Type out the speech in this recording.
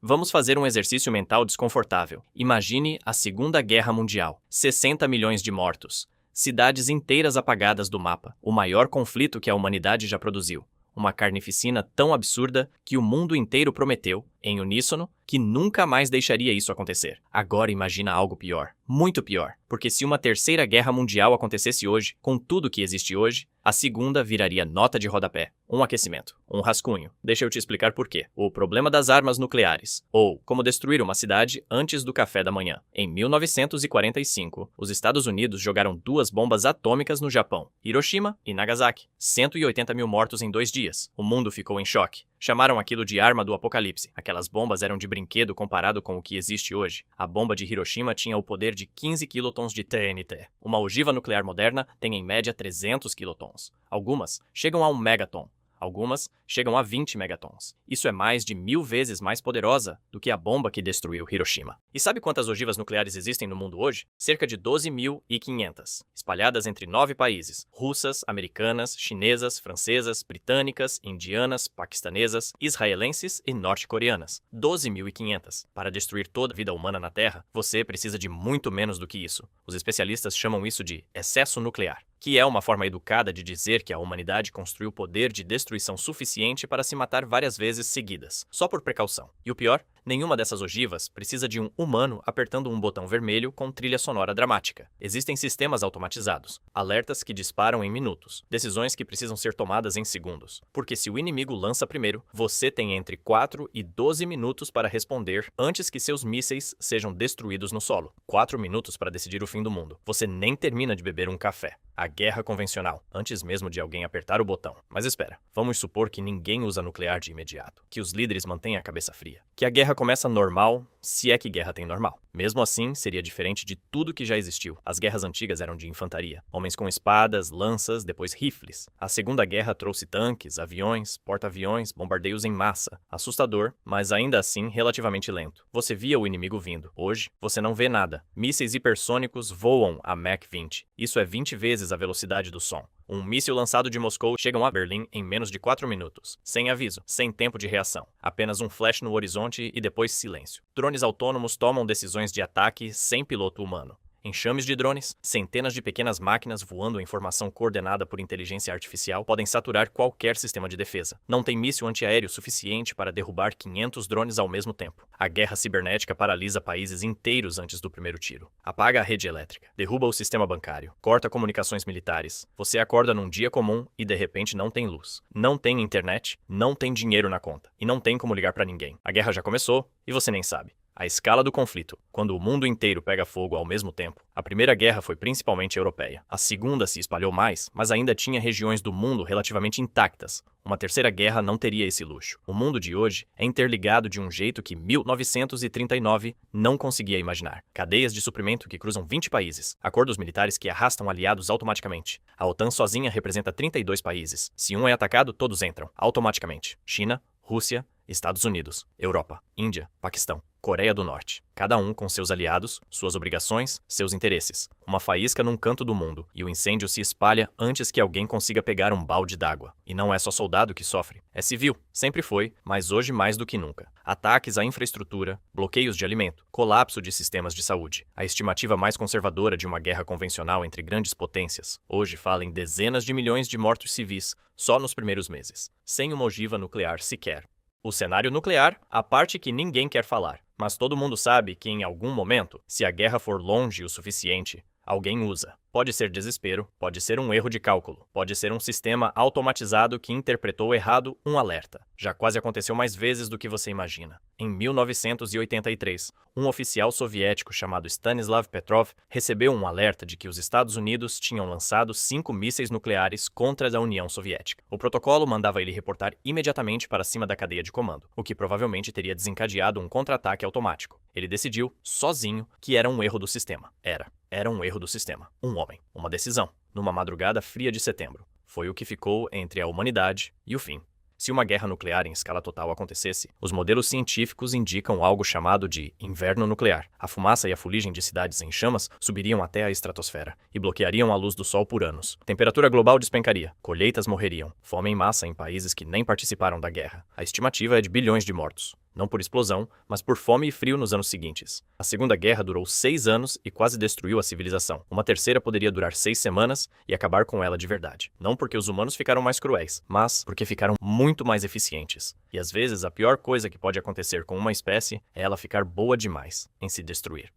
Vamos fazer um exercício mental desconfortável. Imagine a Segunda Guerra Mundial. 60 milhões de mortos. Cidades inteiras apagadas do mapa. O maior conflito que a humanidade já produziu. Uma carnificina tão absurda que o mundo inteiro prometeu, em uníssono, que nunca mais deixaria isso acontecer. Agora imagina algo pior. Muito pior. Porque se uma terceira guerra mundial acontecesse hoje, com tudo que existe hoje, a segunda viraria nota de rodapé. Um aquecimento. Um rascunho. Deixa eu te explicar por quê. O problema das armas nucleares. Ou como destruir uma cidade antes do café da manhã. Em 1945, os Estados Unidos jogaram 2 bombas atômicas no Japão. Hiroshima e Nagasaki. 180 mil mortos em 2 dias. O mundo ficou em choque. Chamaram aquilo de arma do apocalipse. Aquelas bombas eram de brinquedo comparado com o que existe hoje. A bomba de Hiroshima tinha o poder de 15 quilotons de TNT. Uma ogiva nuclear moderna tem em média 300 quilotons. Algumas chegam a 1 megaton. Algumas chegam a 20 megatons. Isso é mais de 1000 vezes mais poderosa do que a bomba que destruiu Hiroshima. E sabe quantas ogivas nucleares existem no mundo hoje? Cerca de 12.500, espalhadas entre 9 países: russas, americanas, chinesas, francesas, britânicas, indianas, paquistanesas, israelenses e norte-coreanas. 12.500. Para destruir toda a vida humana na Terra, você precisa de muito menos do que isso. Os especialistas chamam isso de excesso nuclear, que é uma forma educada de dizer que a humanidade construiu poder de destruição suficiente para se matar várias vezes seguidas, só por precaução. E o pior? Nenhuma dessas ogivas precisa de um humano apertando um botão vermelho com trilha sonora dramática. Existem sistemas automatizados, alertas que disparam em minutos, decisões que precisam ser tomadas em segundos. Porque se o inimigo lança primeiro, você tem entre 4 e 12 minutos para responder antes que seus mísseis sejam destruídos no solo. 4 minutos para decidir o fim do mundo. Você nem termina de beber um café. A guerra convencional, antes mesmo de alguém apertar o botão. Mas espera, vamos supor que ninguém usa nuclear de imediato, que os líderes mantêm a cabeça fria, que a guerra começa normal, se é que guerra tem normal. Mesmo assim, seria diferente de tudo que já existiu. As guerras antigas eram de infantaria, homens com espadas, lanças, depois rifles. A Segunda Guerra trouxe tanques, aviões, porta-aviões, bombardeios em massa. Assustador, mas ainda assim relativamente lento. Você via o inimigo vindo. Hoje, você não vê nada. Mísseis hipersônicos voam a Mach 20. Isso é 20 vezes a velocidade do som. Um míssil lançado de Moscou chega a Berlim em menos de 4 minutos, sem aviso, sem tempo de reação. Apenas um flash no horizonte e depois silêncio. Drones autônomos tomam decisões de ataque sem piloto humano. Enxames de drones, centenas de pequenas máquinas voando em formação coordenada por inteligência artificial podem saturar qualquer sistema de defesa. Não tem míssil antiaéreo suficiente para derrubar 500 drones ao mesmo tempo. A guerra cibernética paralisa países inteiros antes do primeiro tiro. Apaga a rede elétrica, derruba o sistema bancário, corta comunicações militares. Você acorda num dia comum e de repente não tem luz. Não tem internet, não tem dinheiro na conta e não tem como ligar para ninguém. A guerra já começou e você nem sabe. A escala do conflito, quando o mundo inteiro pega fogo ao mesmo tempo. A primeira guerra foi principalmente europeia. A segunda se espalhou mais, mas ainda tinha regiões do mundo relativamente intactas. Uma terceira guerra não teria esse luxo. O mundo de hoje é interligado de um jeito que 1939 não conseguia imaginar. Cadeias de suprimento que cruzam 20 países. Acordos militares que arrastam aliados automaticamente. A OTAN sozinha representa 32 países. Se um é atacado, todos entram, automaticamente. China, Rússia, Estados Unidos, Europa, Índia, Paquistão, Coreia do Norte. Cada um com seus aliados, suas obrigações, seus interesses. Uma faísca num canto do mundo, e o incêndio se espalha antes que alguém consiga pegar um balde d'água. E não é só soldado que sofre, é civil. Sempre foi, mas hoje mais do que nunca. Ataques à infraestrutura, bloqueios de alimento, colapso de sistemas de saúde. A estimativa mais conservadora de uma guerra convencional entre grandes potências hoje fala em dezenas de milhões de mortos civis só nos primeiros meses, sem uma ogiva nuclear sequer. O cenário nuclear, a parte que ninguém quer falar. Mas todo mundo sabe que em algum momento, se a guerra for longe o suficiente, alguém usa. Pode ser desespero, pode ser um erro de cálculo, pode ser um sistema automatizado que interpretou errado um alerta. Já quase aconteceu mais vezes do que você imagina. Em 1983, um oficial soviético chamado Stanislav Petrov recebeu um alerta de que os Estados Unidos tinham lançado 5 mísseis nucleares contra a União Soviética. O protocolo mandava ele reportar imediatamente para cima da cadeia de comando, o que provavelmente teria desencadeado um contra-ataque automático. Ele decidiu, sozinho, que era um erro do sistema. Era um erro do sistema. Um homem. Uma decisão. Numa madrugada fria de setembro. Foi o que ficou entre a humanidade e o fim. Se uma guerra nuclear em escala total acontecesse, os modelos científicos indicam algo chamado de inverno nuclear. A fumaça e a fuligem de cidades em chamas subiriam até a estratosfera e bloqueariam a luz do sol por anos. Temperatura global despencaria, colheitas morreriam, fome em massa em países que nem participaram da guerra. A estimativa é de bilhões de mortos. não por explosão, mas por fome e frio nos anos seguintes. A Segunda Guerra durou 6 anos e quase destruiu a civilização. Uma terceira poderia durar 6 semanas e acabar com ela de verdade. Não porque os humanos ficaram mais cruéis, mas porque ficaram muito mais eficientes. E às vezes a pior coisa que pode acontecer com uma espécie é ela ficar boa demais em se destruir.